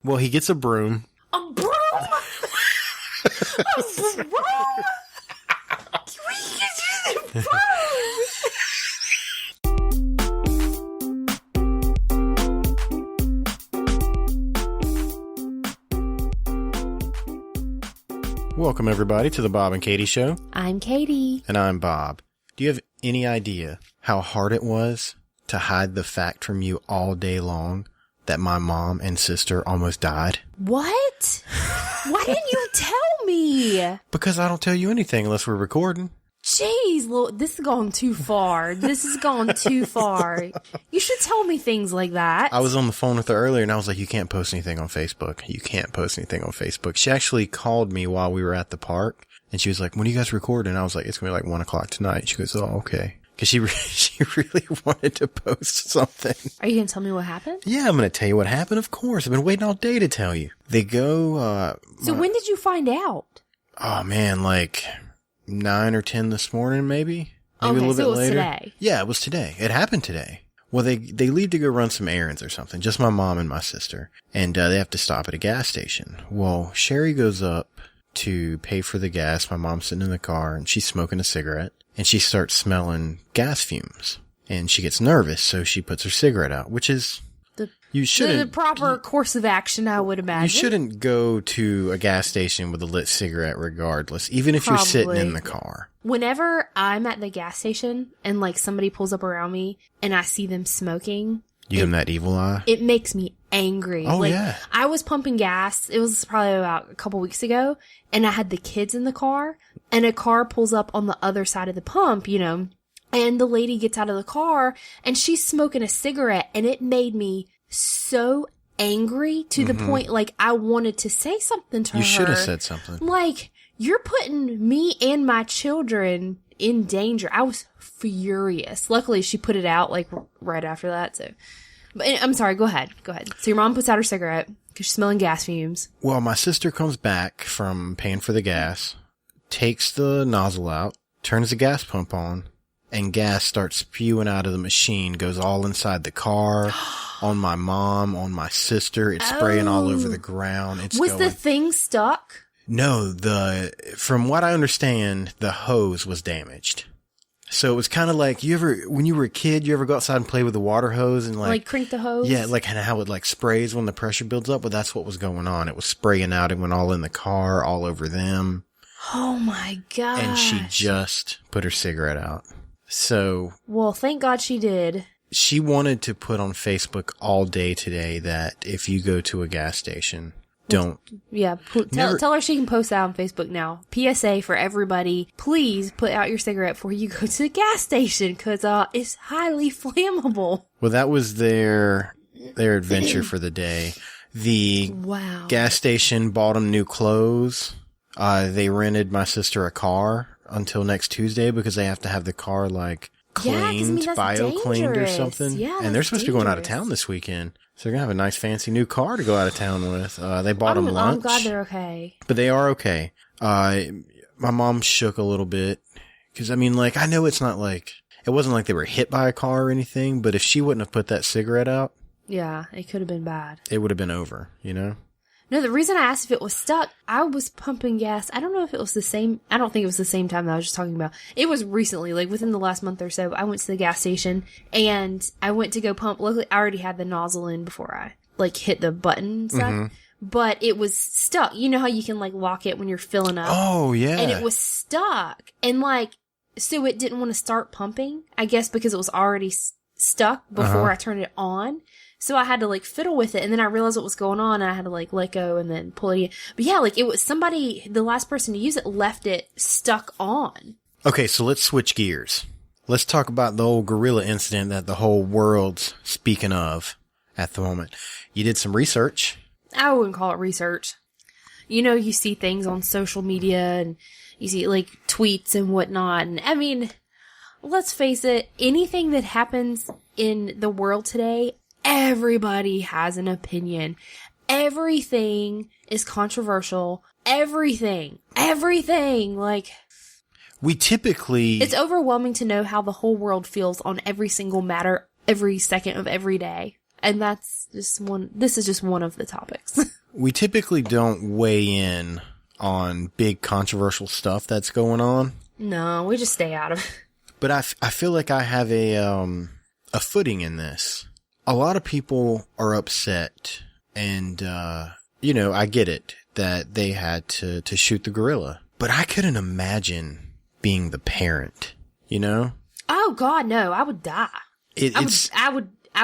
Well, he gets a broom. A broom? A broom? We broom? Welcome, everybody, to the Bob and Katie Show. I'm Katie. And I'm Bob. Do you have any idea how hard it was to hide the fact from you all day long that my mom and sister almost died? What? Why didn't you tell me? Because I don't tell you anything unless we're recording. Jeez, Lord, this is going too far. This is going too far. You should tell me things like that. I was on the phone with her earlier and I was like, you can't post anything on Facebook. You can't post anything on Facebook. She actually called me while we were at the park and she was like, when are you guys recording? And I was like, it's going to be like 1:00 tonight. She goes, oh, okay. Because she really wanted to post something. Are you going to tell me what happened? Yeah, I'm going to tell you what happened, of course. I've been waiting all day to tell you. They go, So when did you find out? Oh, man, like 9 or 10 this morning, maybe a little bit it was later. Today. Yeah, it was today. It happened today. Well, they leave to go run some errands or something. Just my mom and my sister. And they have to stop at a gas station. Well, Sherry goes up to pay for the gas. My mom's sitting in the car and she's smoking a cigarette. And she starts smelling gas fumes. And she gets nervous, so she puts her cigarette out, which is... The proper course of action, I would imagine. You shouldn't go to a gas station with a lit cigarette regardless, even if you're sitting in the car. Whenever I'm at the gas station and like somebody pulls up around me and I see them smoking, you give them that evil eye? It makes me angry. Oh, yeah. I was pumping gas. It was probably about a couple weeks ago and I had the kids in the car and a car pulls up on the other side of the pump, you know, and the lady gets out of the car and she's smoking a cigarette and it made me so angry to the point, like, I wanted to say something to her. You should have said something. Like, you're putting me and my children in danger. I was furious. Luckily, she put it out, like, right after that, so. But I'm sorry, go ahead. So your mom puts out her cigarette because she's smelling gas fumes. Well, my sister comes back from paying for the gas, takes the nozzle out, turns the gas pump on, and gas starts spewing out of the machine, goes all inside the car, on my mom, on my sister. It's spraying all over the ground. Was the thing stuck? No, from what I understand, the hose was damaged. So it was kind of like, when you were a kid, you ever go outside and play with the water hose and like crank the hose? Yeah, like how it like sprays when the pressure builds up. Well, that's what was going on. It was spraying out. It went all in the car, all over them. Oh my gosh. And she just put her cigarette out. So. Well, thank God she did. She wanted to put on Facebook all day today that if you go to a gas station, don't. Yeah, tell her she can post that on Facebook now. PSA for everybody. Please put out your cigarette before you go to the gas station because it's highly flammable. Well, that was their adventure for the day. The gas station bought them new clothes. They rented my sister a car until next Tuesday because they have to have the car like cleaned, bio-cleaned or something. Yeah, and they're supposed to be going out of town this weekend. So they're going to have a nice fancy new car to go out of town with. They bought them lunch. I'm glad they're okay. But they are okay. My mom shook a little bit. Because, I mean, like, I know it's not like, it wasn't like they were hit by a car or anything, but if she wouldn't have put that cigarette out. Yeah, it could have been bad. It would have been over, you know? No, the reason I asked if it was stuck, I was pumping gas. I don't know if it was the same. I don't think it was the same time that I was just talking about. It was recently, like within the last month or so. I went to the gas station and I went to go pump. Luckily, I already had the nozzle in before I like hit the button and stuff. But it was stuck. You know how you can like lock it when you're filling up? Oh, yeah. And it was stuck. And like, so it didn't want to start pumping, I guess because it was already stuck before I turned it on. So I had to like fiddle with it and then I realized what was going on and I had to like let go and then pull it in. But yeah, like it was the last person to use it left it stuck on. Okay, so let's switch gears. Let's talk about the old gorilla incident that the whole world's speaking of at the moment. You did some research. I wouldn't call it research. You know, you see things on social media and you see like tweets and whatnot. And I mean, let's face it, anything that happens in the world today, everybody has an opinion. Everything is controversial. Everything. Like, we typically... It's overwhelming to know how the whole world feels on every single matter, every second of every day. And that's just this is just one of the topics. we typically don't weigh in on big controversial stuff that's going on. No, we just stay out of it. But I feel like I have a footing in this. A lot of people are upset, and, I get it that they had to shoot the gorilla. But I couldn't imagine being the parent, Oh God, no, I would die. I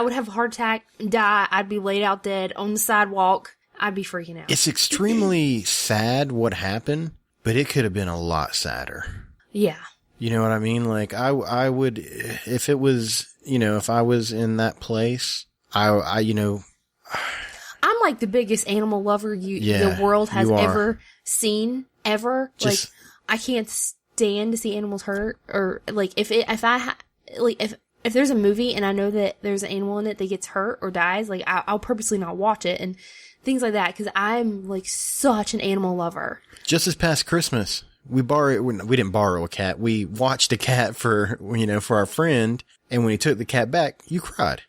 would have a heart attack and die. I'd be laid out dead on the sidewalk. I'd be freaking out. It's extremely sad what happened, but it could have been a lot sadder. Yeah. You know what I mean? Like, I would, if it was, if I was in that place, I'm like the biggest animal lover the world has ever seen, ever. Like, I can't stand to see animals hurt, or like, if there's a movie and I know that there's an animal in it that gets hurt or dies, like, I'll purposely not watch it and things like that, because I'm like such an animal lover. Just this past Christmas, we didn't borrow a cat. We watched a cat for our friend, and when he took the cat back, you cried.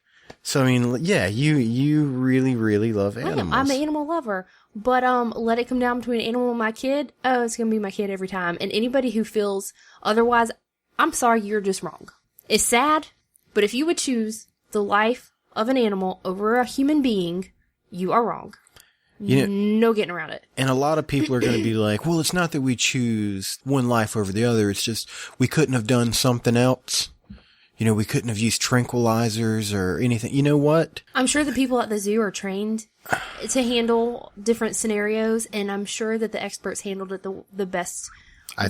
So, I mean, yeah, you really, really love animals. I'm an animal lover, but let it come down between an animal and my kid, it's gonna be my kid every time. And anybody who feels otherwise, I'm sorry, you're just wrong. It's sad, but if you would choose the life of an animal over a human being, you are wrong. No getting around it. And a lot of people are going to be like, well, it's not that we choose one life over the other. It's just we couldn't have done something else. We couldn't have used tranquilizers or anything. You know what? I'm sure the people at the zoo are trained to handle different scenarios, and I'm sure that the experts handled it the best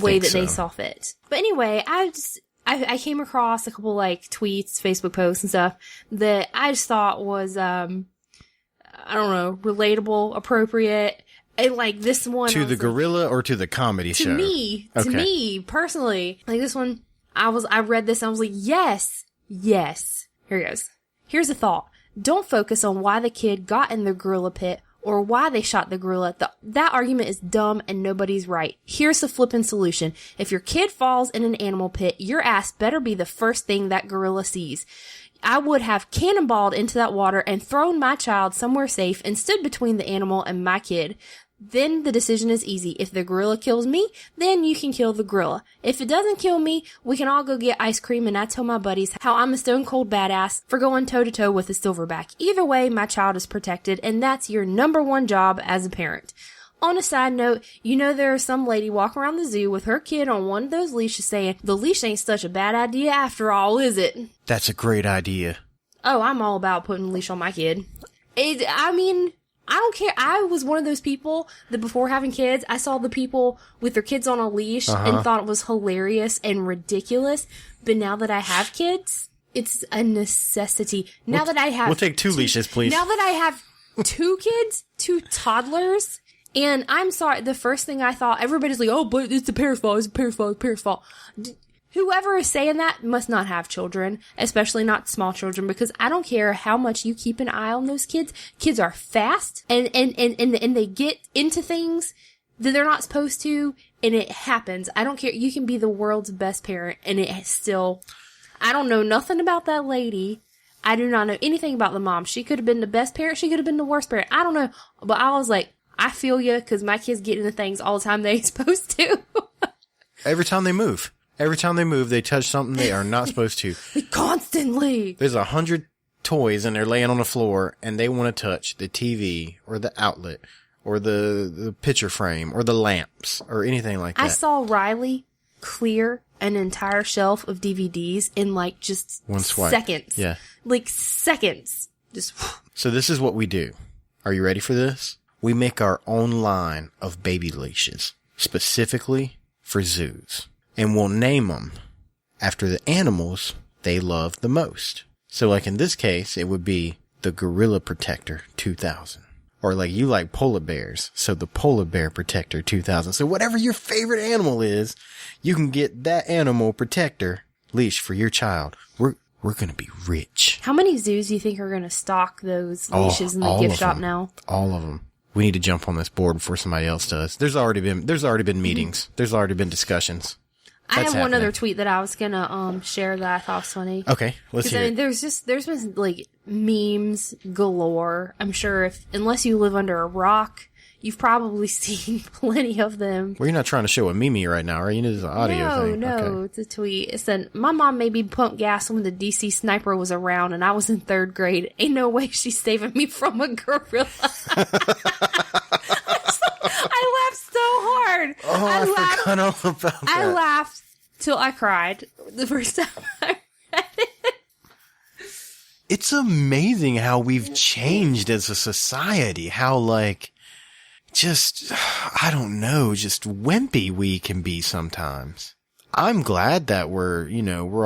way that they saw fit. But anyway, I came across a couple like tweets, Facebook posts and stuff that I just thought was, I don't know, relatable, appropriate. And like this one. To the gorilla or to the comedy show? To me, personally. Like this one, I read this and I was like, yes. Here it goes. Here's a thought. Don't focus on why the kid got in the gorilla pit or why they shot the gorilla. That argument is dumb and nobody's right. Here's the flippin' solution. If your kid falls in an animal pit, your ass better be the first thing that gorilla sees. I would have cannonballed into that water and thrown my child somewhere safe and stood between the animal and my kid. Then the decision is easy. If the gorilla kills me, then you can kill the gorilla. If it doesn't kill me, we can all go get ice cream and I tell my buddies how I'm a stone cold badass for going toe to toe with a silverback. Either way, my child is protected, and that's your number one job as a parent. On a side note, there is some lady walking around the zoo with her kid on one of those leashes saying, the leash ain't such a bad idea after all, is it? That's a great idea. Oh, I'm all about putting a leash on my kid. I don't care. I was one of those people that before having kids, I saw the people with their kids on a leash and thought it was hilarious and ridiculous. But now that I have kids, it's a necessity. We'll take two leashes, please. Now that I have two kids, two toddlers, and I'm sorry, the first thing I thought, everybody's like, oh, but it's the parents' fault, it's the parents' fault, it's the parents' fault. Whoever is saying that must not have children, especially not small children, because I don't care how much you keep an eye on those kids. Kids are fast and they get into things that they're not supposed to, and it happens. I don't care. You can be the world's best parent, and it still, I don't know nothing about that lady. I do not know anything about the mom. She could have been the best parent. She could have been the worst parent. I don't know. But I was like, I feel you, because my kids get into things all the time they ain't supposed to. Every time they move, they touch something they are not supposed to. Constantly. There's 100 toys and they're laying on the floor and they want to touch the TV or the outlet or the picture frame or the lamps or anything like that. I saw Riley clear an entire shelf of DVDs in like just one swipe. Seconds. Yeah. Like seconds. Just. So this is what we do. Are you ready for this? We make our own line of baby leashes, specifically for zoos. And we'll name them after the animals they love the most. So like in this case, it would be the Gorilla Protector 2000. Or like you like polar bears, so the Polar Bear Protector 2000. So whatever your favorite animal is, you can get that animal protector leash for your child. We're going to be rich. How many zoos do you think are going to stock those leashes in the gift shop now? All of them. We need to jump on this board before somebody else does. There's already been meetings. There's already been discussions. I have one other tweet that I was gonna share that I thought was funny. Okay, let's hear it. There's been like memes galore. I'm sure unless you live under a rock, You've probably seen plenty of them. Well, you're not trying to show a Mimi right now, right? You know, this is an audio thing. No, Okay. it's a tweet. It said, my mom made me pump gas when the DC sniper was around and I was in 3rd grade. Ain't no way she's saving me from a gorilla. I laughed so hard. Oh, I forgot all about that. I laughed till I cried the first time I read it. It's amazing how we've changed as a society. How, like, just, I don't know, just wimpy we can be sometimes. I'm glad that we're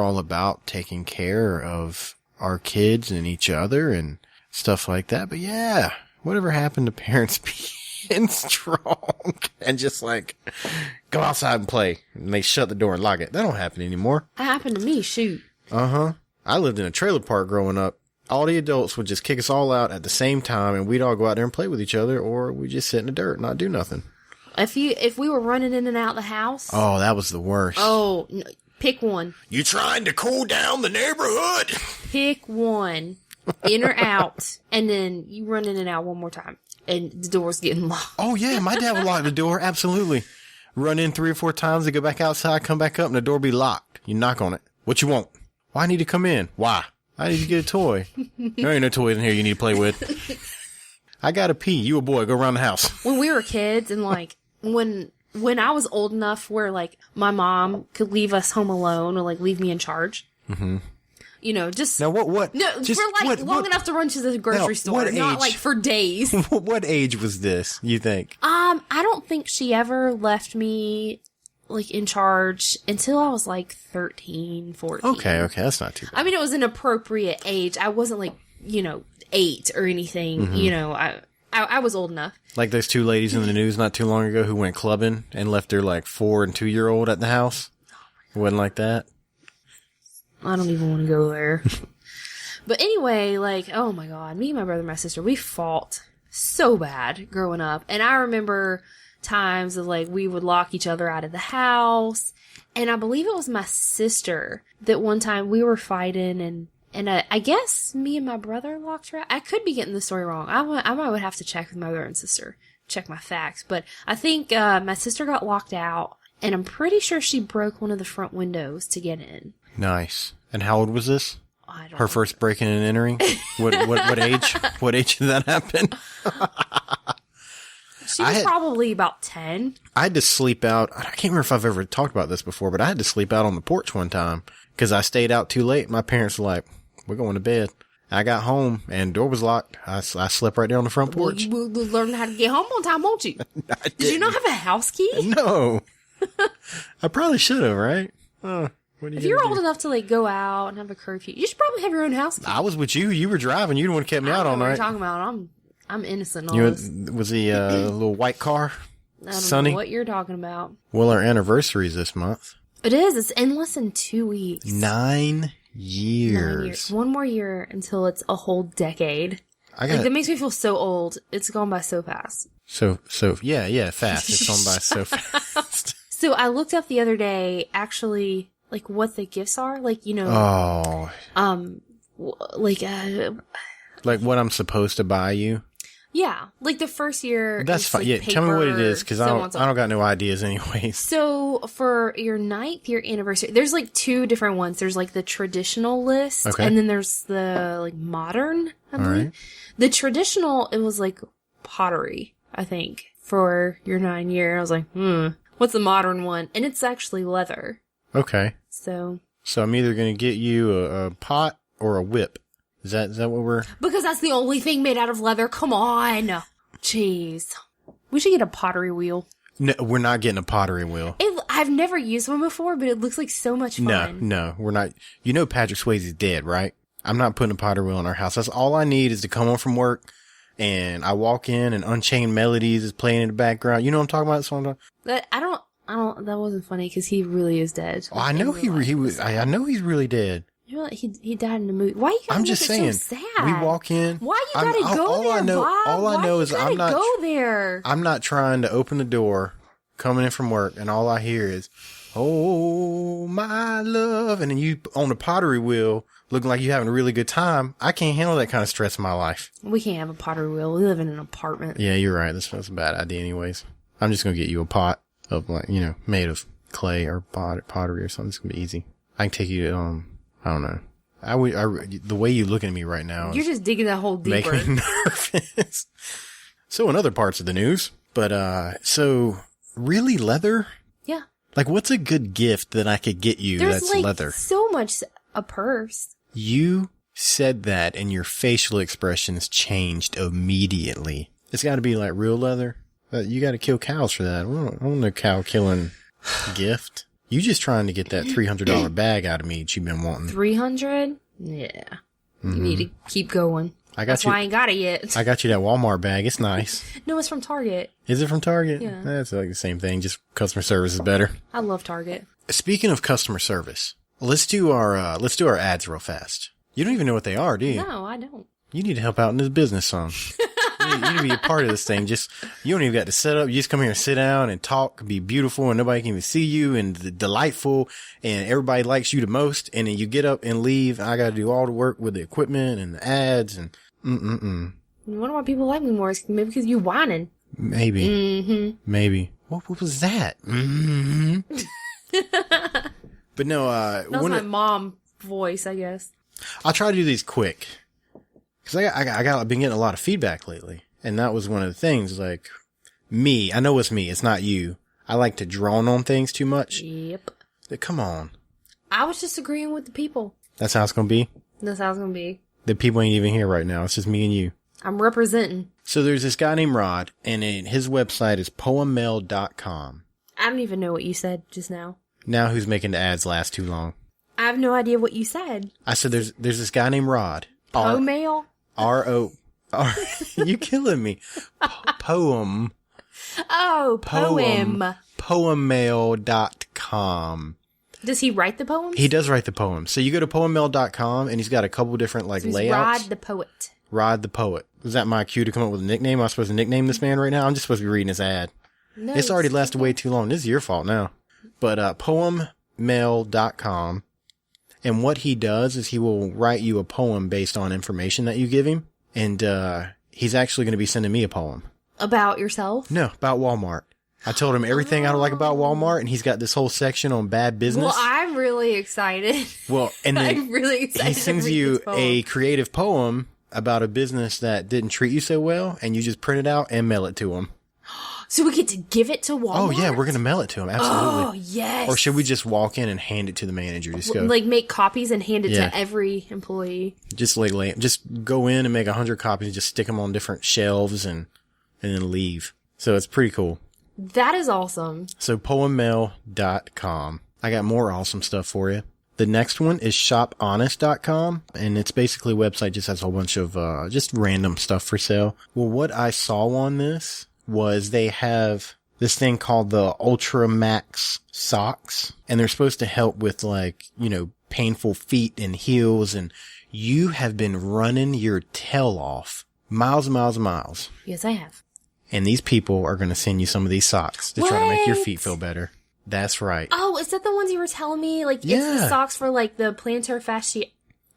all about taking care of our kids and each other and stuff like that. But yeah, whatever happened to parents being strong and just like, go outside and play. And they shut the door and lock it. That don't happen anymore. That happened to me, shoot. Uh-huh. I lived in a trailer park growing up. All the adults would just kick us all out at the same time, and we'd all go out there and play with each other, or we'd just sit in the dirt and not do nothing. If we were running in and out the house. Oh, that was the worst. Oh, no, pick one. You trying to cool down the neighborhood? Pick one. In or out. And then you run in and out one more time. And the door's getting locked. Oh, yeah. My dad would lock the door. Absolutely. Run in 3 or 4 times to go back outside, come back up, and the door be locked. You knock on it. What you want? Well, I need to come in. Why? I need to get a toy. There ain't no toys in here you need to play with. I gotta pee. You a boy. Go around the house. When we were kids and like, when I was old enough where like my mom could leave us home alone or like leave me in charge. Mm-hmm. You know, just. Now what? No, just, for like long enough to run to the grocery store. Not like for days. What age was this, you think? I don't think she ever left me like in charge until I was like 13, 14. Okay, that's not too bad. I mean, it was an appropriate age. I wasn't like, 8 or anything. Mm-hmm. I was old enough. Like those 2 ladies in the news not too long ago who went clubbing and left their like 4 and 2-year-old at the house. It wasn't like that. I don't even want to go there. But anyway, like, oh my God, me and my brother and my sister, we fought so bad growing up. And I remember times of like we would lock each other out of the house, and I believe it was my sister that one time we were fighting, and I guess me and my brother locked her out. I could be getting the story wrong. I would have to check with my brother and sister, check my facts, but I think my sister got locked out, and I'm pretty sure she broke one of the front windows to get in. Nice. And how old was this? I don't Her know. first breaking and entering? What age? What age did that happen? She was probably about 10. I had to sleep out. I can't remember if I've ever talked about this before, but I had to sleep out on the porch one time because I stayed out too late. My parents were like, we're going to bed. I got home and the door was locked. I slept right there on the front porch. Well, you learn how to get home on time, won't you? Did you not have a house key? No. I probably should have, right? If you're old enough to like go out and have a curfew, you should probably have your own house key. I was with you. You were driving. You the one who kept me out all What night. you're talking about? I'm innocent in all this. Was the little white car? I don't Sunny? know what you're talking about. Well, our anniversary's this month. It is. It's in less than 2 weeks. 9 years. 9 years. One more year until it's a whole decade. That makes me feel so old. It's gone by so fast. So yeah, fast. It's gone by so fast. So I looked up the other day, actually, like what the gifts are. Like, like what I'm supposed to buy you. Yeah, like the first year. That's fine. Like yeah, paper, tell me what it is, because I don't got no ideas anyways. So for your 9th year anniversary, there's like 2 different ones. There's like the traditional list, and then there's the like modern. I believe. Right. The traditional, it was like pottery, I think, for your 9 year. I was like, what's the modern one? And it's actually leather. Okay. So I'm either gonna get you a pot or a whip. Is that what we're? Because that's the only thing made out of leather. Come on. Jeez. We should get a pottery wheel. No, we're not getting a pottery wheel. I've never used one before, but it looks like so much fun. No, we're not. You know Patrick Swayze's dead, right? I'm not putting a pottery wheel in our house. That's all I need is to come home from work and I walk in and Unchained Melodies is playing in the background. You know what I'm talking about? That's what I'm talking about? I don't, that wasn't funny because he really is dead. Oh, I know he was, I know he's really dead. You know what? He died in the movie. Why you gotta I'm make just it saying, so sad? we walk in. Why you gotta go there, Bob? All I know is I'm not go there. I'm not trying to open the door, coming in from work, and all I hear is, "Oh my love," and then you on the pottery wheel looking like you're having a really good time. I can't handle that kind of stress in my life. We can't have a pottery wheel. We live in an apartment. Yeah, you're right. That's a bad idea anyways. I'm just going to get you a pot of made of clay or pottery or something. It's going to be easy. I can take you to, I don't know. The way you looking at me right now. You're just digging that hole deeper. Making me nervous. So in other parts of the news, so really leather? Yeah. Like what's a good gift that I could get you that's leather? So much a purse. You said that and your facial expressions changed immediately. It's got to be like real leather. You got to kill cows for that. I don't want no cow killing gift. You just trying to get that $300 bag out of me that you've been wanting. 300? Yeah. You need to keep going. That's why I ain't got it yet. I got you that Walmart bag. It's nice. No, it's from Target. Is it from Target? Yeah. That's like the same thing. Just customer service is better. I love Target. Speaking of customer service, let's do our ads real fast. You don't even know what they are, do you? No, I don't. You need to help out in this business some. You need to be a part of this thing. You don't even got to set up. You just come here and sit down and talk, be beautiful, and nobody can even see you, and delightful, and everybody likes you the most. And then you get up and leave. And I got to do all the work with the equipment and the ads and You wonder why people like me more? It's maybe because you whining. Maybe. Mm-hmm. Maybe. What was that? Mm-hmm. But no, that was my mom voice, I guess. I'll try to do these quick. Cause I've been getting a lot of feedback lately. And that was one of the things, like, me. I know it's me. It's not you. I like to drone on things too much. Yep. Come on. I was just agreeing with the people. That's how it's gonna be? That's how it's gonna be. The people ain't even here right now. It's just me and you. I'm representing. So there's this guy named Rod, and his website is poemmail.com. I don't even know what you said just now. Now who's making the ads last too long? I have no idea what you said. I said there's this guy named Rod. Poemail? R-O... You killing me. Poem. Oh, poem. Poemmail.com. Does he write the poems? He does write the poems. So you go to poemmail.com and he's got a couple different layouts. Rod the poet. Rod the poet. Was that my cue to come up with a nickname? Am I supposed to nickname this man right now? I'm just supposed to be reading his ad. No, it's already lasted way too long. This is your fault now. But poemmail.com. And what he does is he will write you a poem based on information that you give him. And he's actually going to be sending me a poem. About yourself? No, about Walmart. I told him everything I don't like about Walmart, and he's got this whole section on bad business. Well, I'm really excited. Well, and then I'm really excited. He sends you a creative poem about a business that didn't treat you so well, and you just print it out and mail it to him. So we get to give it to Walmart? Oh, yeah, we're going to mail it to him. Absolutely. Oh, yes. Or should we just walk in and hand it to the manager? Just go. Like, make copies and hand it to every employee. Just just go in and make 100 copies and just stick them on different shelves and then leave. So it's pretty cool. That is awesome. So poemmail.com. I got more awesome stuff for you. The next one is shophonest.com, and it's basically a website just has a whole bunch of just random stuff for sale. Well, what I saw on this was they have this thing called the Ultra Max socks, and they're supposed to help with painful feet and heels, and you have been running your tail off miles and miles and miles. Yes, I have. And these people are going to send you some of these socks to try to make your feet feel better. That's right. Oh, is that the ones you were telling me? Like, yeah. It's the socks for, like, the plantar fasci...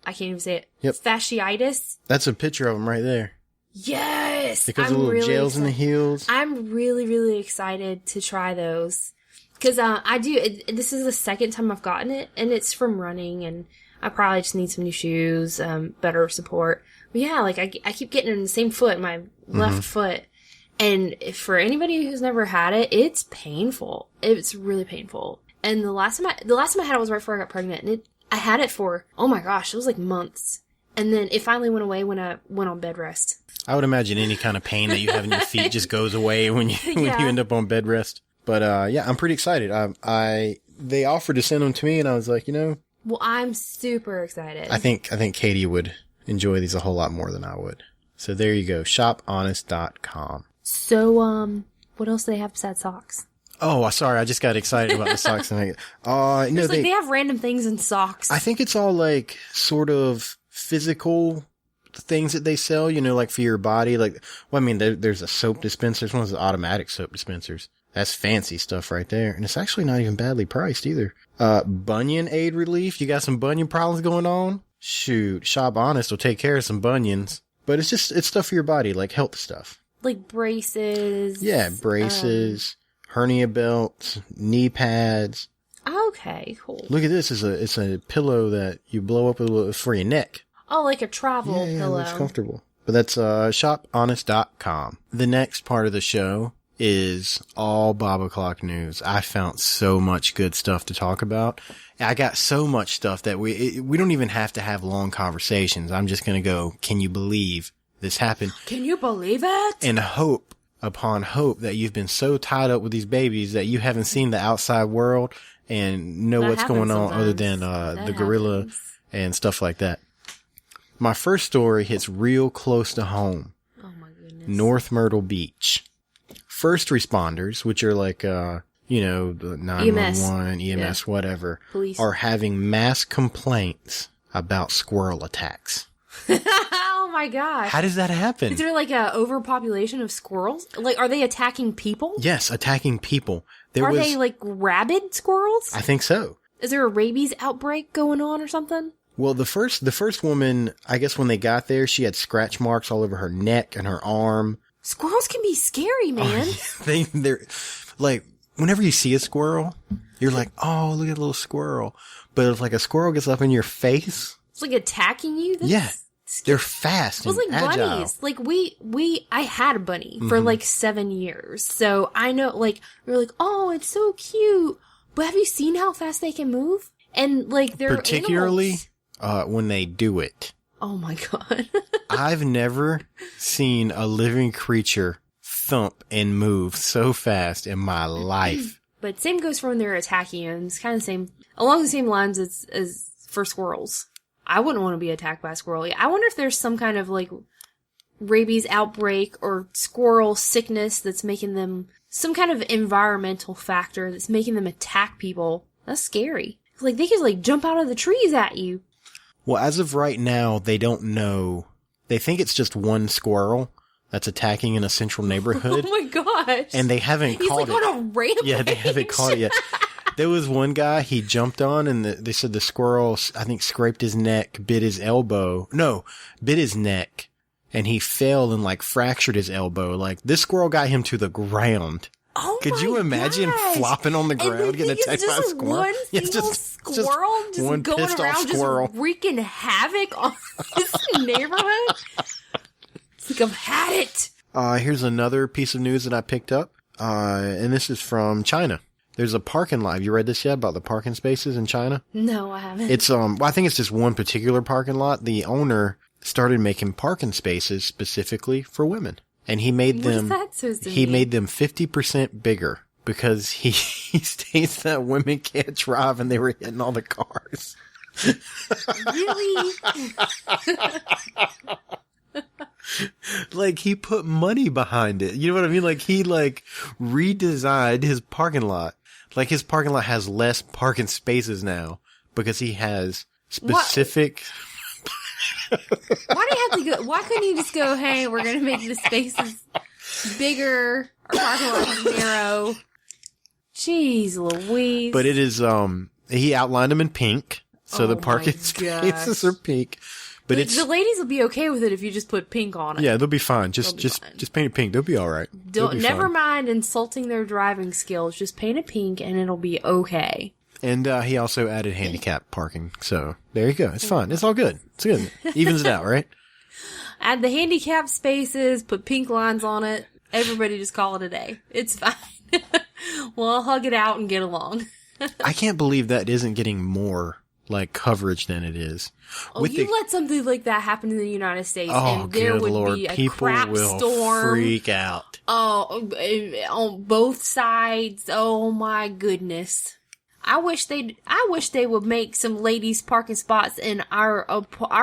I can't even say it. Yep. Fasciitis? That's a picture of them right there. Yes! Because of the little gels in the heels. I'm really, really excited to try those. Because this is the second time I've gotten it, and it's from running, and I probably just need some new shoes, better support. But yeah, like, I keep getting it in the same foot, my left foot. And for anybody who's never had it, it's painful. It's really painful. And the last time I had it was right before I got pregnant, and I had it for, oh my gosh, it was like months. And then it finally went away when I went on bed rest. I would imagine any kind of pain that you have in your feet just goes away when you end up on bed rest. But I'm pretty excited. They offered to send them to me, and I was like, Well, I'm super excited. I think Katie would enjoy these a whole lot more than I would. So there you go, shophonest.com. So, what else do they have besides socks? Oh, sorry, I just got excited about the socks. No, they have random things in socks. I think it's all like sort of physical things that they sell, like for your body. Like, there's a soap dispenser. There's one of those automatic soap dispensers. That's fancy stuff right there. And it's actually not even badly priced either. Bunion aid relief. You got some bunion problems going on? shoot, Shop Honest will take care of some bunions. But it's stuff for your body, like health stuff. Like braces. Yeah, braces, hernia belts, knee pads. Okay, cool. Look at this. It's a pillow that you blow up for your neck. Oh, like a travel pillow. Yeah, it's comfortable. But that's shophonest.com. The next part of the show is all Bob O'Clock news. I found so much good stuff to talk about. I got so much stuff that we don't even have to have long conversations. I'm just going to go, can you believe this happened? Can you believe it? And hope upon hope that you've been so tied up with these babies that you haven't seen the outside world and know what's going on other than the gorilla and stuff like that. My first story hits real close to home. Oh my goodness. North Myrtle Beach. First responders, which are like, the 911, EMS, whatever, police, are having mass complaints about squirrel attacks. Oh my gosh. How does that happen? Is there like a overpopulation of squirrels? Like, are they attacking people? Yes, attacking people. Are they like rabid squirrels? I think so. Is there a rabies outbreak going on or something? Well, the first woman, I guess when they got there, she had scratch marks all over her neck and her arm. Squirrels can be scary, man. They're like, whenever you see a squirrel, you're like, oh, look at a little squirrel. But if like a squirrel gets up in your face. It's like attacking you? They're fast and like agile. bunnies. Like I had a bunny for like 7 years. So I know, like, we're like, oh, it's so cute. But have you seen how fast they can move? And like, they're particularly when they do it. Oh my God. I've never seen a living creature thump and move so fast in my life. But same goes for when they're attacking you. And it's kind of along the same lines as for squirrels. I wouldn't want to be attacked by a squirrel. I wonder if there's some kind of like rabies outbreak or squirrel sickness that's making them, some kind of environmental factor that's making them attack people. That's scary. Like they could like jump out of the trees at you. Well, as of right now, they don't know. They think it's just one squirrel that's attacking in a central neighborhood. Oh my gosh. And they haven't caught it. He's like on a rampage. Yeah, they haven't caught it yet. There was one guy he jumped on and they said the squirrel, I think, scraped his neck, bit his neck, and he fell and like fractured his elbow. Like this squirrel got him to the ground. Oh Could you imagine flopping on the ground getting attacked by a squirrel? Squirrel just one going around squirrel. just wreaking havoc on this neighborhood. It's like, I've had it. Here's another piece of news that I picked up, and this is from China. There's a parking lot. Have you read this yet about the parking spaces in China? No, I haven't. It's well, I think it's just one particular parking lot. The owner started making parking spaces specifically for women. And he made them, made them 50% bigger because he states that women can't drive and they were hitting all the cars. Really? Like he put money behind it. You know what I mean? Like he redesigned his parking lot. Like his parking lot has less parking spaces now because he has specific... Why do you have to go? Why couldn't you just go, hey, we're going to make the spaces bigger, our parking lot is narrow. Jeez Louise. But it is, he outlined them in pink. So the parking spaces are pink. But the ladies will be okay with it if you just put pink on it. Yeah, they'll be fine. Just paint it pink. They'll be all right. Never mind insulting their driving skills. Just paint it pink and it'll be okay. And he also added handicap parking. So there you go. It's fine. It's all good. It's good. Evens it out, right? Add the handicap spaces, put pink lines on it. Everybody just call it a day. It's fine. We'll hug it out and get along. I can't believe that isn't getting more like coverage than it is. Oh, let something like that happen in the United States, and there would be a crap storm. Freak out. Oh, on both sides. Oh my goodness. I wish they would make some ladies parking spots in our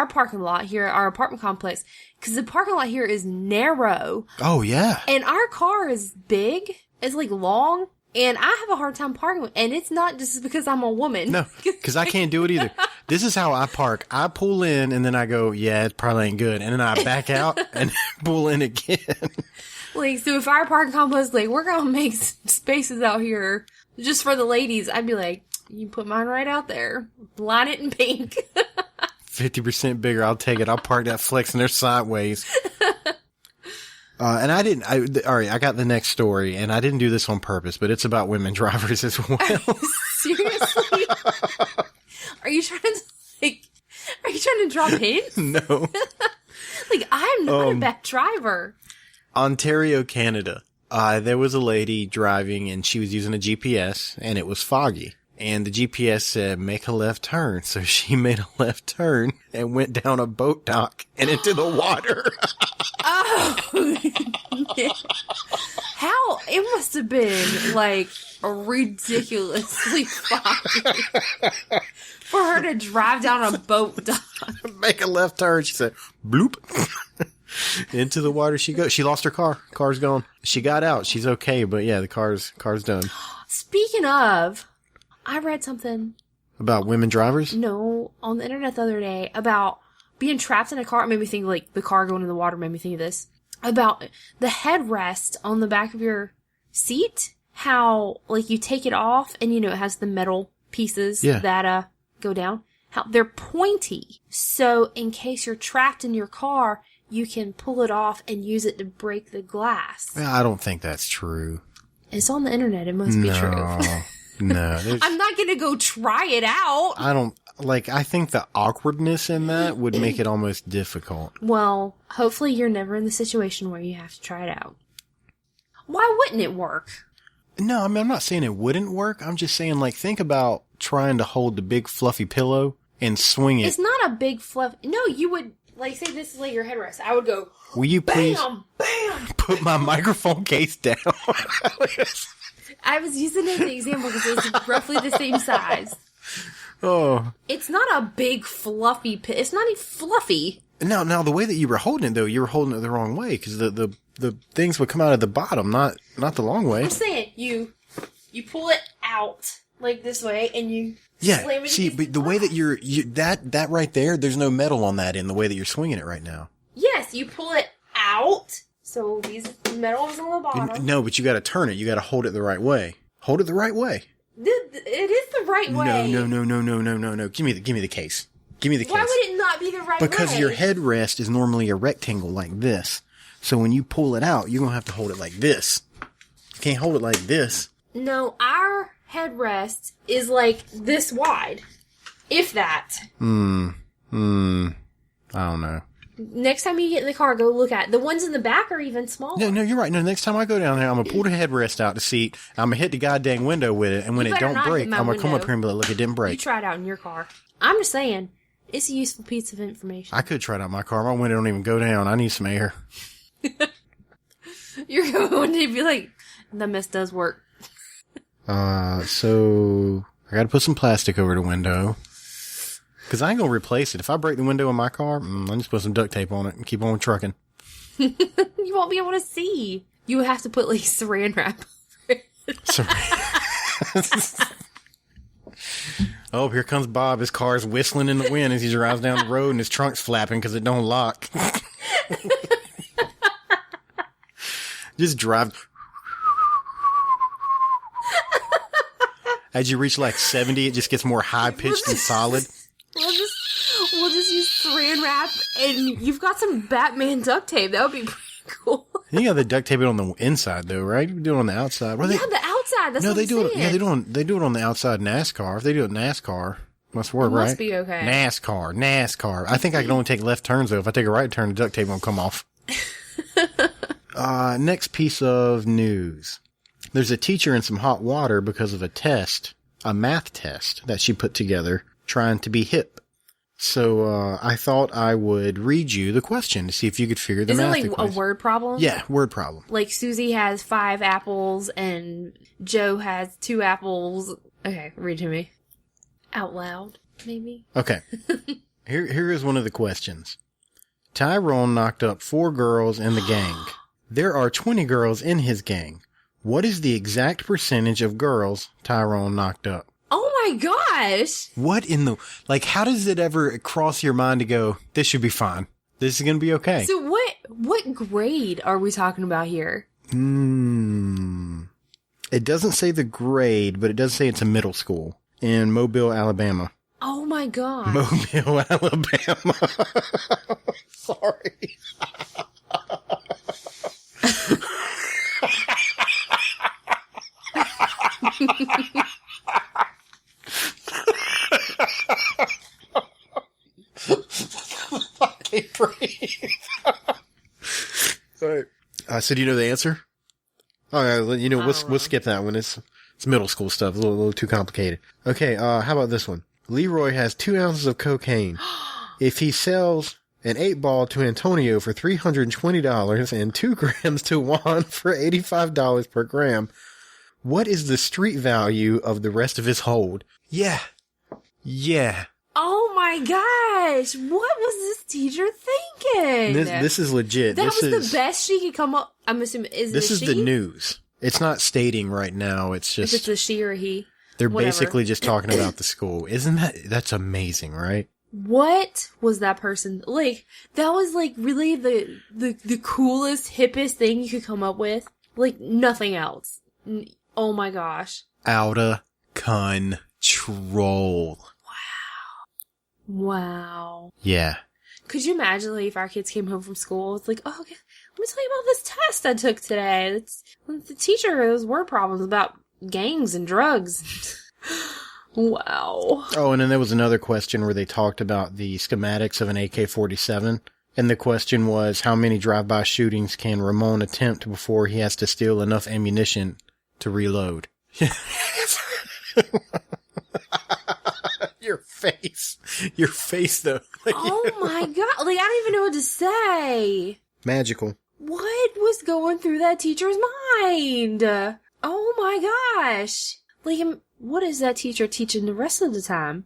parking lot here at our apartment complex, because the parking lot here is narrow. Oh yeah. And our car is big. It's like long. And I have a hard time parking, and it's not just because I'm a woman. No, because I can't do it either. This is how I park. I pull in, and then I go, yeah, it probably ain't good. And then I back out and pull in again. Like, so if our parking complex, like, we're going to make some spaces out here just for the ladies, I'd be like, you put mine right out there. Line it in pink. 50% bigger. I'll take it. I'll park that Flex in there sideways. And all right, I got the next story, and I didn't do this on purpose, but it's about women drivers as well. Seriously? Are you trying to drop hints? No. Like, I'm not a bad driver. Ontario, Canada. There was a lady driving, and she was using a GPS, and it was foggy. And the GPS said, make a left turn. So she made a left turn and went down a boat dock and into the water. Oh, yeah. How? It must have been like ridiculously foggy for her to drive down a boat dock. Make a left turn. She said, bloop. Into the water she goes. She lost her car. Car's gone. She got out. She's okay. But yeah, the car's done. Speaking of, I read something. About women drivers? No, on the internet the other day about being trapped in a car. It made me think, like, the car going in the water made me think of this. About the headrest on the back of your seat. How, like, you take it off and, you know, it has the metal pieces that go down. How they're pointy. So, in case you're trapped in your car, you can pull it off and use it to break the glass. I don't think that's true. It's on the internet. It must be true. No. I'm not going to go try it out. I think the awkwardness in that would make it almost difficult. Well, hopefully you're never in the situation where you have to try it out. Why wouldn't it work? No, I mean, I'm not saying it wouldn't work. I'm just saying, like, think about trying to hold the big fluffy pillow and swing it. It's not a big fluff. No, you would, like, say this is like your headrest. I would go, will you please bam, put my microphone case down? I was using it as an example because it's roughly the same size. Oh. It's not a big fluffy it's not even fluffy. Now, the way that you were holding it, though, you were holding it the wrong way because the things would come out of the bottom, not the long way. I'm saying, you pull it out, like this way, and you slam it. See, but the way that you're that right there, there's no metal on that end, the way that you're swinging it right now. Yes, you pull it out. So these metal is on the bottom. No, but you got to turn it. You got to hold it the right way. Hold it the right way. It is the right way. No. Give me the case. Give me the case. Why would it not be the right way? Because your headrest is normally a rectangle like this. So when you pull it out, you're going to have to hold it like this. You can't hold it like this. No, our headrest is like this wide. If that. I don't know. Next time you get in the car, go look at it. The ones in the back are even smaller. No, you're right. No, next time I go down there, I'm going to pull the headrest out the seat. I'm going to hit the goddamn window with it. And when it don't break, I'm going to come up here and be like, look, it didn't break. You try it out in your car. I'm just saying, it's a useful piece of information. I could try it out in my car. My window don't even go down. I need some air. You're going to be like, the mist does work. So I got to put some plastic over the window. Because I ain't going to replace it. If I break the window in my car, I just put some duct tape on it and keep on trucking. You won't be able to see. You would have to put, like, saran wrap over it. Oh, here comes Bob. His car's whistling in the wind as he drives down the road and his trunk's flapping because it don't lock. Just drive. As you reach like 70, it just gets more high-pitched and solid. We'll just use saran wrap, and you've got some Batman duct tape. That would be pretty cool. You got the duct tape on the inside, though, right? You do it on the outside. The outside. That's what I'm saying. Yeah, they do it on the outside NASCAR. If they do it NASCAR, must work, right? Must be okay. NASCAR. I think I can only take left turns, though. If I take a right turn, the duct tape won't come off. Next piece of news. There's a teacher in some hot water because of a math test that she put together trying to be hip. So, I thought I would read you the question to see if you could figure the math equation. Is it like a word problem? Yeah, word problem. Like Susie has 5 apples and Joe has 2 apples. Okay, read to me. Out loud, maybe? Okay. Here is one of the questions. Tyrone knocked up 4 girls in the gang. There are 20 girls in his gang. What is the exact percentage of girls Tyrone knocked up? Oh my gosh! What in the... Like, how does it ever cross your mind to go, this should be fine. This is going to be okay. So what grade are we talking about here? It doesn't say the grade, but it does say it's a middle school in Mobile, Alabama. Oh my god. Mobile, Alabama. Sorry. I can't breathe. All right. So do you know the answer? All right, you know, we'll skip that one. It's middle school stuff. A little too complicated. Okay, how about this one? Leroy has 2 ounces of cocaine. If he sells an 8-ball to Antonio for $320 and 2 grams to Juan for $85 per gram, what is the street value of the rest of his hold? Yeah. Oh my gosh! What was this teacher thinking? This is legit. That was the best she could come up. I'm assuming this is the news. It's not stating right now. It's just if it's a she or a he. They're Whatever. basically just talking about the school. Isn't that's amazing, right? What was that person like? That was like really the coolest, hippest thing you could come up with. Like nothing else. Oh my gosh! Outta control. Wow. Yeah. Could you imagine like, if our kids came home from school? It's like, oh, okay, let me tell you about this test I took today. It's the teacher, those word problems about gangs and drugs. Wow. Oh, and then there was another question where they talked about the schematics of an AK-47. And the question was, how many drive-by shootings can Ramon attempt before he has to steal enough ammunition to reload? Your face though. Oh my god. Like, I don't even know what to say. Magical. What was going through that teacher's mind? Oh my gosh. Like, what is that teacher teaching the rest of the time?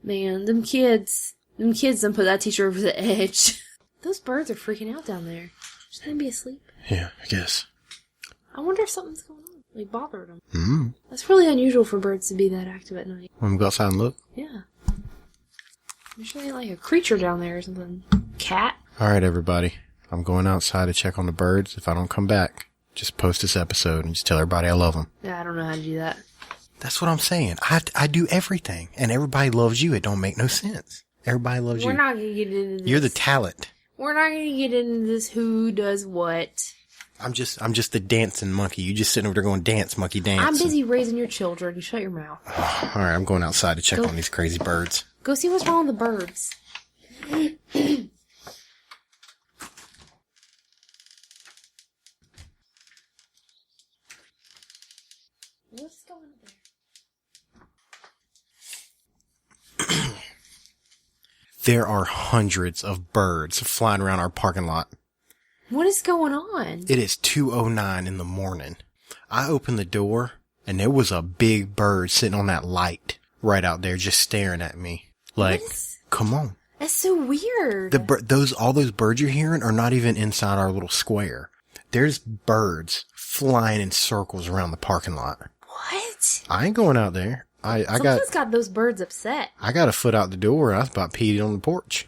Man, them kids done put that teacher over the edge. Those birds are freaking out down there. Should they be asleep? Yeah, I guess. I wonder if something's going on. Like, bothered them. Mm-hmm. That's really unusual for birds to be that active at night. Want to go outside and look? Yeah. I'm sure they like a creature down there or something. Cat? Alright, everybody. I'm going outside to check on the birds. If I don't come back, just post this episode and just tell everybody I love them. Yeah, I don't know how to do that. That's what I'm saying. I do everything. And everybody loves you. It don't make no sense. Everybody loves you. We're not going to get into this. You're the talent. We're not going to get into this who does what. I'm just the dancing monkey. You just sitting over there going, dance, monkey, dance. I'm busy raising your children. You shut your mouth. Alright, I'm going outside to check on these crazy birds. Go see what's wrong with the birds. What's going on there? There are hundreds of birds flying around our parking lot. What is going on? It is 2:09 in the morning. I opened the door and there was a big bird sitting on that light right out there just staring at me. Like, come on. That's so weird. All those birds you're hearing are not even inside our little square. There's birds flying in circles around the parking lot. What? I ain't going out there. Something's got those birds upset. I got a foot out the door. I was about peed on the porch.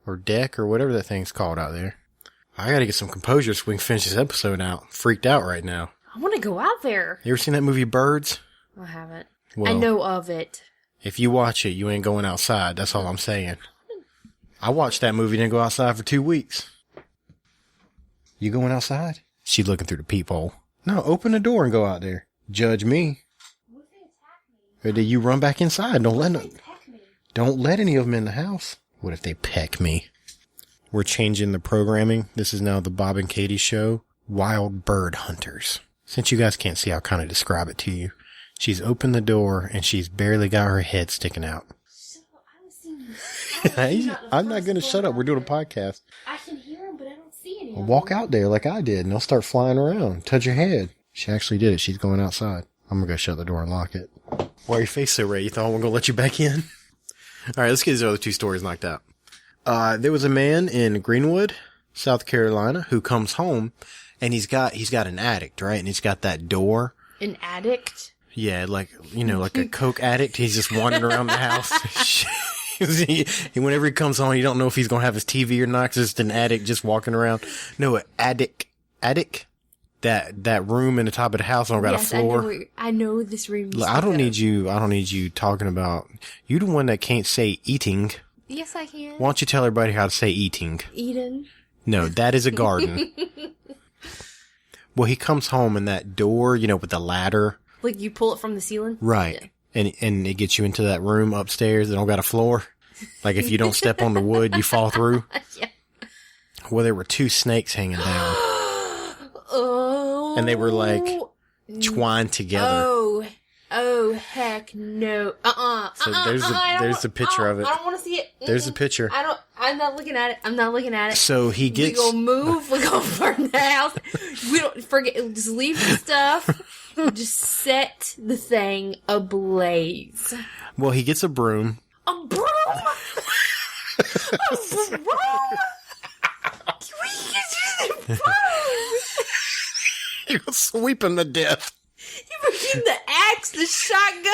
Or deck or whatever that thing's called out there. I gotta get some composure so we can finish this episode out. Freaked out right now. I want to go out there. You ever seen that movie Birds? I haven't. Well, I know of it. If you watch it, you ain't going outside. That's all I'm saying. I watched that movie, didn't go outside for 2 weeks. You going outside? She looking through the peephole. No, open the door and go out there. Judge me. What if they attack me? Or do you run back inside? Don't let They peck me. Don't let any of them in the house. What if they peck me? We're changing the programming. This is now the Bob and Katie show. Wild Bird Hunters. Since you guys can't see, I'll kind of describe it to you. She's opened the door and she's barely got her head sticking out. So, I don't see I'm not going to shut up. We're doing a podcast. I can hear them, but I don't see any. Walk out there like I did and they'll start flying around. Touch your head. She actually did it. She's going outside. I'm going to go shut the door and lock it. Why are your face so red? You thought I was going to let you back in? All right, let's get these other 2 stories knocked out. There was a man in Greenwood, South Carolina, who comes home and he's got an addict, right? And he's got that door. An addict? Yeah, like, like a coke addict. He's just wandering around the house. Whenever he comes home, you don't know if he's going to have his TV or not. 'Cause it's just an addict just walking around. No, addict. that room in the top of the house don't got a floor. I know this room. I don't need you talking about. You the one that can't say eating. Yes, I can. Why don't you tell everybody how to say eating? Eden. No, that is a garden. Well, he comes home and that door, with the ladder. Like you pull it from the ceiling? Right. Yeah. And it gets you into that room upstairs that don't got a floor. Like if you don't step on the wood, you fall through. Yeah. Well, there were 2 snakes hanging down. Oh. And they were like twined together. Oh, heck no. So there's a picture of it. I don't want to see it. There's a picture. I'm not looking at it. So he gets. We gonna move. We gonna burn the house. We don't forget. Just leave the stuff. Just set the thing ablaze. Well, he gets a broom. A broom? A broom? We can use a broom. He was sweeping to death. You forget the axe, the shotgun,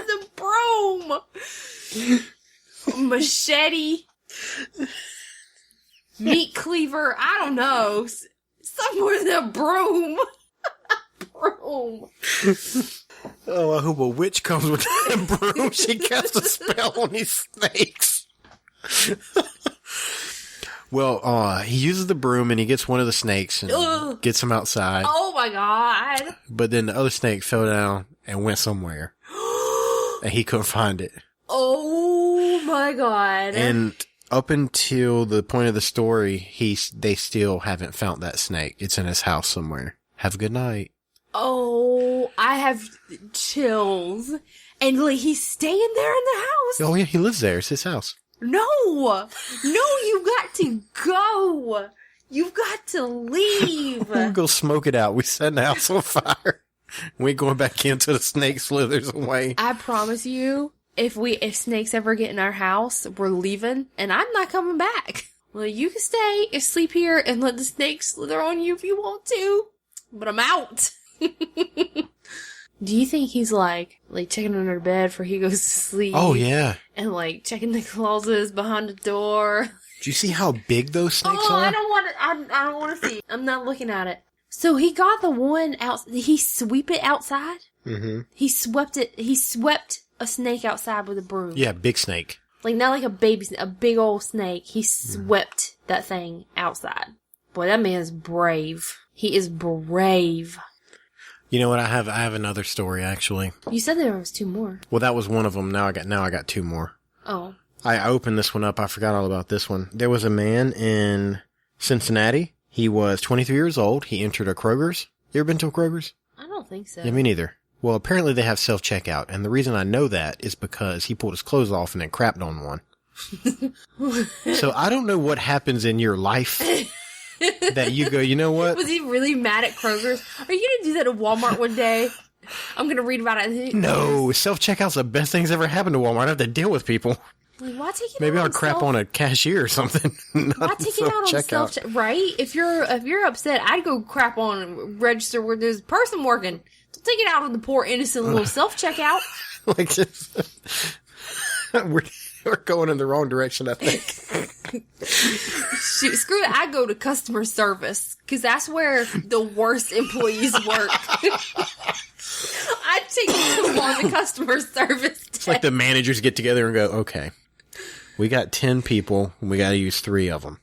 the broom, machete, meat cleaver. I don't know. Somewhere than a broom. Broom. Oh, I hope a witch comes with that broom. She casts a spell on these snakes. Well, he uses the broom and he gets one of the snakes and gets him outside. Oh my god. But then the other snake fell down and went somewhere. And he couldn't find it. Oh my god. And up until the point of the story, they still haven't found that snake. It's in his house somewhere. Have a good night. Oh, I have chills. And like he's staying there in the house. Oh yeah, he lives there. It's his house. No, you've got to go. You've got to leave. We'll go smoke it out. We set the house on fire. We ain't going back into the snake slithers away. I promise you, if snakes ever get in our house, we're leaving, and I'm not coming back. Well, you can stay and sleep here and let the snakes slither on you if you want to, but I'm out. Do you think he's like checking under the bed before he goes to sleep? Oh, yeah. And checking the closets behind the door. Do you see how big those snakes are? I don't want to. I don't want to see. I'm not looking at it. So he got the one out. Did he sweep it outside? Mm-hmm. He swept it. He swept a snake outside with a broom. Yeah, big snake. Not like a baby snake, a big old snake. He swept that thing outside. Boy, that man's brave. He is brave. You know what? I have another story actually. You said there was 2 more. Well, that was one of them. Now I got 2 more. Oh. I opened this one up. I forgot all about this one. There was a man in Cincinnati. He was 23 years old. He entered a Kroger's. You ever been to a Kroger's? I don't think so. Yeah, me neither. Well, apparently they have self-checkout, and the reason I know that is because he pulled his clothes off and then crapped on one. So I don't know what happens in your life that you go, you know what? Was he really mad at Kroger's? Are you going to do that at Walmart one day? I'm going to read about it. No, self-checkout's the best thing's ever happened to Walmart. I don't have to deal with people. Why take it Maybe out I'll crap on a cashier or something. Why take it out on self-checkout? Right? If you're upset, I'd go crap on a register where there's a person working. Don't take it out on the poor innocent little self-checkout. We're going in the wrong direction, I think. Shoot, screw it. I go to customer service because that's where the worst employees work. I take them on the customer service. It's like the managers get together and go, okay, we got 10 people and we got to use 3 of them.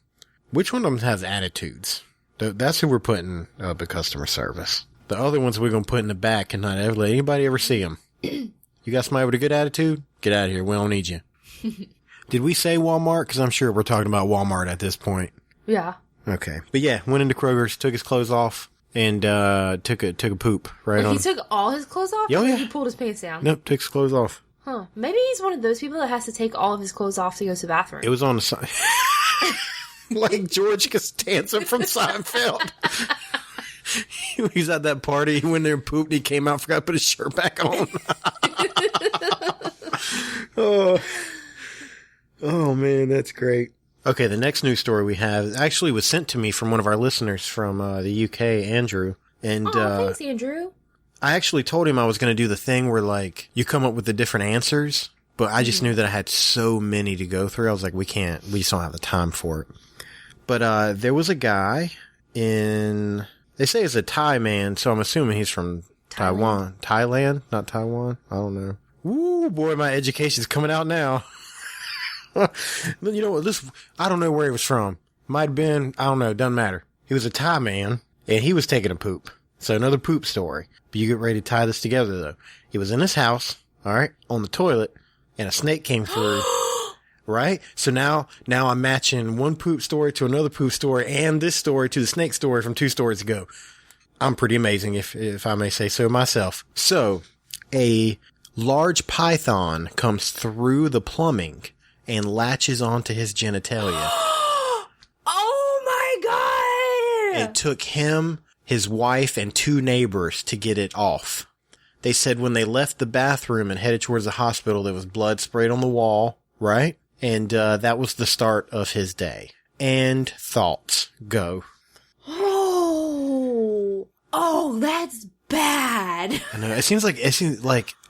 Which one of them has attitudes? That's who we're putting up at customer service. The other ones we're going to put in the back and not ever let anybody ever see them. You got somebody with a good attitude? Get out of here. We don't need you. Did we say Walmart? Because I'm sure we're talking about Walmart at this point. Yeah. Okay. But yeah, went into Kroger's, took his clothes off, and took a poop right on. He took all his clothes off? Oh, yeah. He pulled his pants down? Nope, took his clothes off. Huh. Maybe he's one of those people that has to take all of his clothes off to go to the bathroom. It was on the side. Like George Costanza from Seinfeld. He's at that party. He went there and pooped. He came out, forgot to put his shirt back on. Oh, man, that's great. Okay, the next news story we have actually was sent to me from one of our listeners from the UK, Andrew. And thanks, Andrew. I actually told him I was going to do the thing where, you come up with the different answers, but I just knew that I had so many to go through. I was like, we just don't have the time for it. But there was a guy they say it's a Thai man, so I'm assuming he's from Taiwan. Thailand? Not Taiwan? I don't know. Ooh, boy, my education's coming out now. You know what? I don't know where he was from. Might have been, I don't know, doesn't matter. He was a Thai man, and he was taking a poop. So another poop story. But you get ready to tie this together, though. He was in his house, all right, on the toilet, and a snake came through. Right? So now I'm matching one poop story to another poop story and this story to the snake story from 2 stories ago. I'm pretty amazing, if I may say so myself. So, a large python comes through the plumbing and latches onto his genitalia. Oh my God! It took him, his wife, and 2 neighbors to get it off. They said when they left the bathroom and headed towards the hospital, there was blood sprayed on the wall, right? And that was the start of his day. And thoughts. Go. Oh, that's bad. I know. It seems like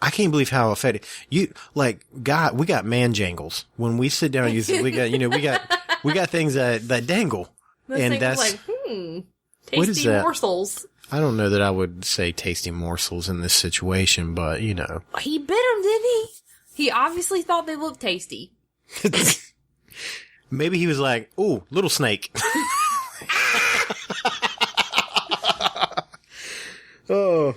I can't believe how affected you. Like, God, we got man jangles when we sit down. We got things that dangle, and that's like, tasty what is that? morsels. I don't know that I would say tasty morsels in this situation, but you know, he bit them, didn't he? He obviously thought they looked tasty. Maybe he was like, "Ooh, little snake." Oh.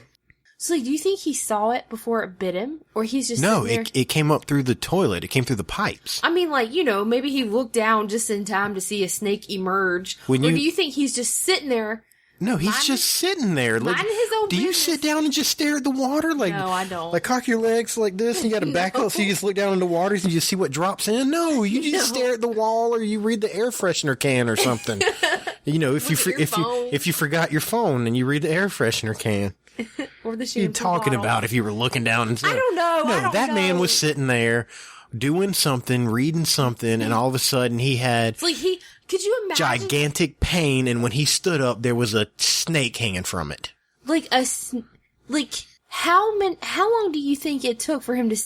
So, do you think he saw it before it bit him, or he's just no? sitting there? It came up through the toilet. It came through the pipes. I mean, like, you know, maybe he looked down just in time to see a snake emerge. Or do you think he's just sitting there? No, he's just sitting there. Minding his own business. Do you sit down and just stare at the water? Like, no, I don't. Like, cock your legs like this, and you got to back up so you just look down in the waters and you see what drops in? No, you just stare at the wall, or you read the air freshener can or something. You know, if you forgot your phone and you read the air freshener can. Or the shampoo You're talking bottle. About if you were looking down and I don't know. No, that man was sitting there doing something, reading something, and all of a sudden he had it's like could you imagine gigantic pain, and when he stood up, there was a snake hanging from it. How long do you think it took for him to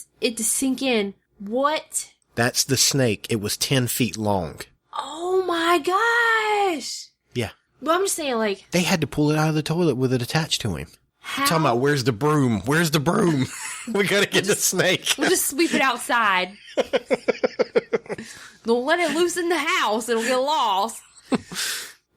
sink in? What? That's the snake. It was 10 feet long. Oh my gosh. Yeah. But I'm just saying, like, they had to pull it out of the toilet with it attached to him. Talking about where's the broom? Where's the broom? We gotta get the snake. We'll just sweep it outside. Don't let it loose in the house. It'll get lost.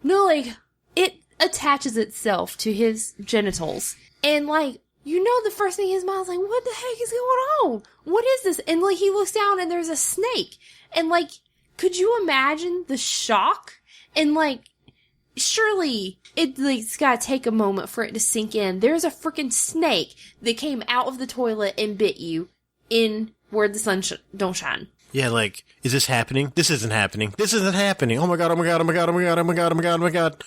No, like, it attaches itself to his genitals. And, like, you know, the first thing in his mind's like, what the heck is going on? What is this? And, like, he looks down and there's a snake. And, like, could you imagine the shock? And, like, surely it's gotta take a moment for it to sink in. There's a freaking snake that came out of the toilet and bit you in where the sun don't shine. Yeah, like, is this happening? This isn't happening. This isn't happening. Oh my god, oh my god, oh my god, oh my god, oh my god, oh my god, oh my god.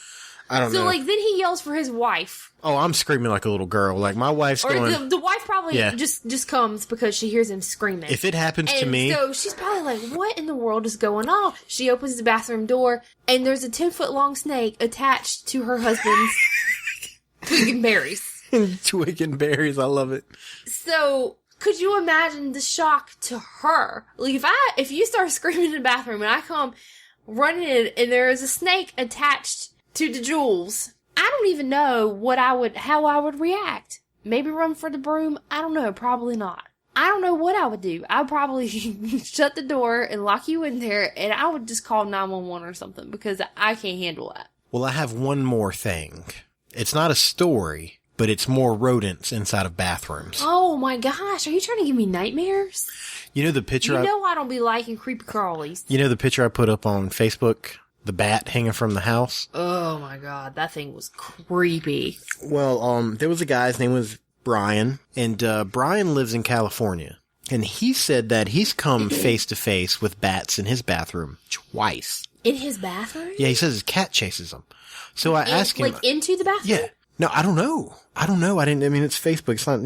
I don't know. So, like, then he yells for his wife. Oh, I'm screaming like a little girl. Like, my wife's going... Or the wife probably just comes because she hears him screaming. If it happens to me... So she's probably like, what in the world is going on? She opens the bathroom door, and there's a 10-foot-long snake attached to her husband's twig and berries. Twig and berries, I love it. So... could you imagine the shock to her? Like, if you start screaming in the bathroom and I come running in and there is a snake attached to the jewels, I don't even know how I would react. Maybe run for the broom? I don't know. Probably not. I don't know what I would do. I'd probably shut the door and lock you in there, and I would just call 911 or something because I can't handle that. Well, I have one more thing. It's not a story, but it's more rodents inside of bathrooms. Oh my gosh, are you trying to give me nightmares? You know the picture I don't be liking creepy crawlies. You know the picture I put up on Facebook? The bat hanging from the house? Oh my god, that thing was creepy. Well, there was a guy, his name was Brian, and Brian lives in California. And he said that he's come face to face with bats in his bathroom twice. In his bathroom? Yeah, he says his cat chases him. So I asked him... like, into the bathroom? Yeah. No, I don't know. It's Facebook. It's not,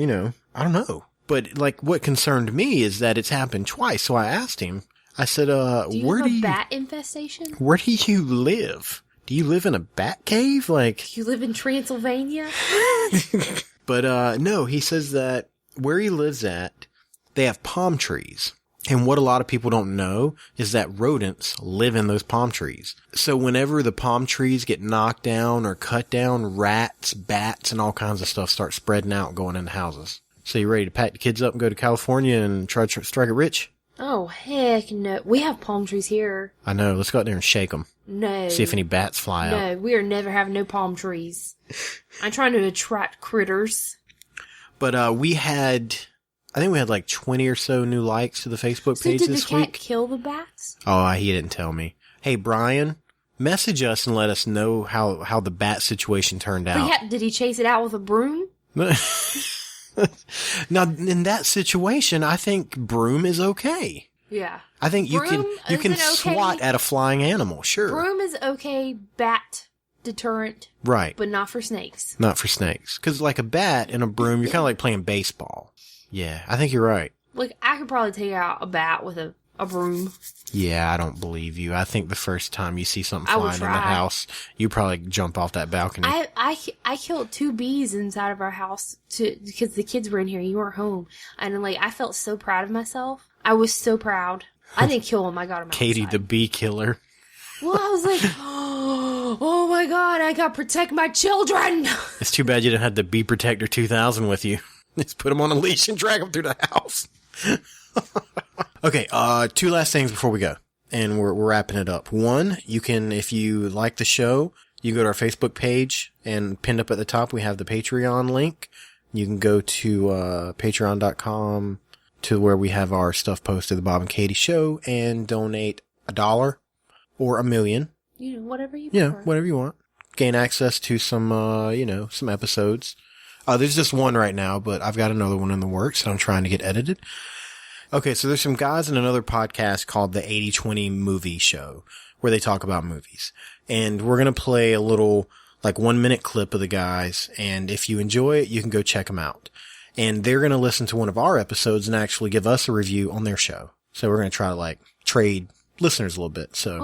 I don't know. But, like, what concerned me is that it's happened twice. So I asked him, I said, do you have a bat infestation? Where do you live? Do you live in a bat cave? Like, you live in Transylvania? But, no, he says that where he lives at, they have palm trees. And what a lot of people don't know is that rodents live in those palm trees. So whenever the palm trees get knocked down or cut down, rats, bats, and all kinds of stuff start spreading out going into houses. So you ready to pack the kids up and go to California and try to strike it rich? Oh, heck no. We have palm trees here. I know. Let's go out there and shake them. No. See if any bats fly out. No, we are never having no palm trees. I'm trying to attract critters. But I think we had like 20 or so new likes to the Facebook page this week. So did the cat kill the bats? Oh, he didn't tell me. Hey, Brian, message us and let us know how the bat situation turned out. But did he chase it out with a broom? Now, in that situation, I think Broom is okay. Yeah. I think you can swat at a flying animal, sure. Broom is okay, bat deterrent. Right. But not for snakes. Not for snakes. Because like a bat and a broom, you're kind of like playing baseball. Yeah, I think you're right. Like, I could probably take out a bat with a broom. Yeah, I don't believe you. I think the first time you see something flying in the house, you probably jump off that balcony. I killed 2 bees inside of our house because the kids were in here. You weren't home. And like, I felt so proud of myself. I was so proud. I didn't kill them. I got them outside. Katie the bee killer. Well, I was like, oh my God, I got to protect my children. It's too bad you didn't have the Bee Protector 2000 with you. Just put them on a leash and drag them through the house. Okay, 2 last things before we go. And we're wrapping it up. One, you can, if you like the show, you go to our Facebook page and pinned up at the top, we have the Patreon link. You can go to, patreon.com to where we have our stuff posted, the Bob and Katie Show, and donate $1 or $1 million. You know, whatever you prefer. Yeah, whatever you want. Gain access to some, some episodes. There's just one right now, but I've got another one in the works that I'm trying to get edited. Okay, so there's some guys in another podcast called the 80/20 Movie Show where they talk about movies. And we're going to play a little, 1-minute clip of the guys. And if you enjoy it, you can go check them out. And they're going to listen to one of our episodes and actually give us a review on their show. So we're going to try to, trade listeners a little bit. So,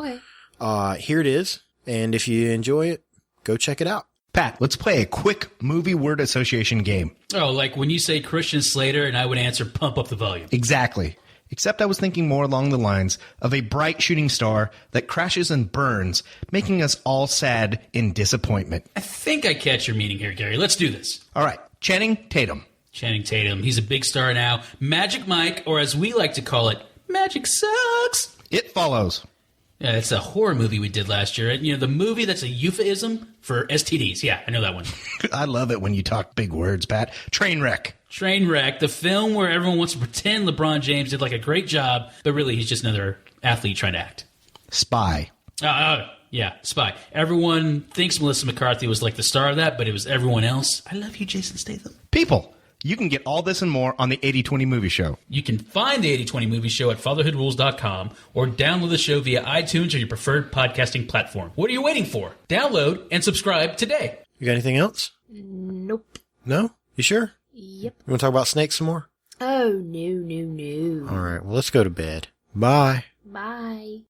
okay. Here it is. And if you enjoy it, go check it out. Pat, let's play a quick movie word association game. Oh, like when you say Christian Slater and I would answer pump up the volume. Exactly. Except I was thinking more along the lines of a bright shooting star that crashes and burns, making us all sad in disappointment. I think I catch your meaning here, Gary. Let's do this. All right. Channing Tatum. Channing Tatum. He's a big star now. Magic Mike, or as we like to call it, Magic Sucks. It Follows. Yeah, it's a horror movie we did last year. You know, the movie that's a euphemism for STDs. Yeah, I know that one. I love it when you talk big words, Pat. Trainwreck. Trainwreck, the film where everyone wants to pretend LeBron James did a great job, but really he's just another athlete trying to act. Spy. Yeah, Spy. Everyone thinks Melissa McCarthy was the star of that, but it was everyone else. I love you, Jason Statham. People. You can get all this and more on the 80/20 Movie Show. You can find the 80/20 Movie Show at fatherhoodrules.com or download the show via iTunes or your preferred podcasting platform. What are you waiting for? Download and subscribe today. You got anything else? Nope. No? You sure? Yep. You want to talk about snakes some more? Oh, no. All right. Well, let's go to bed. Bye. Bye.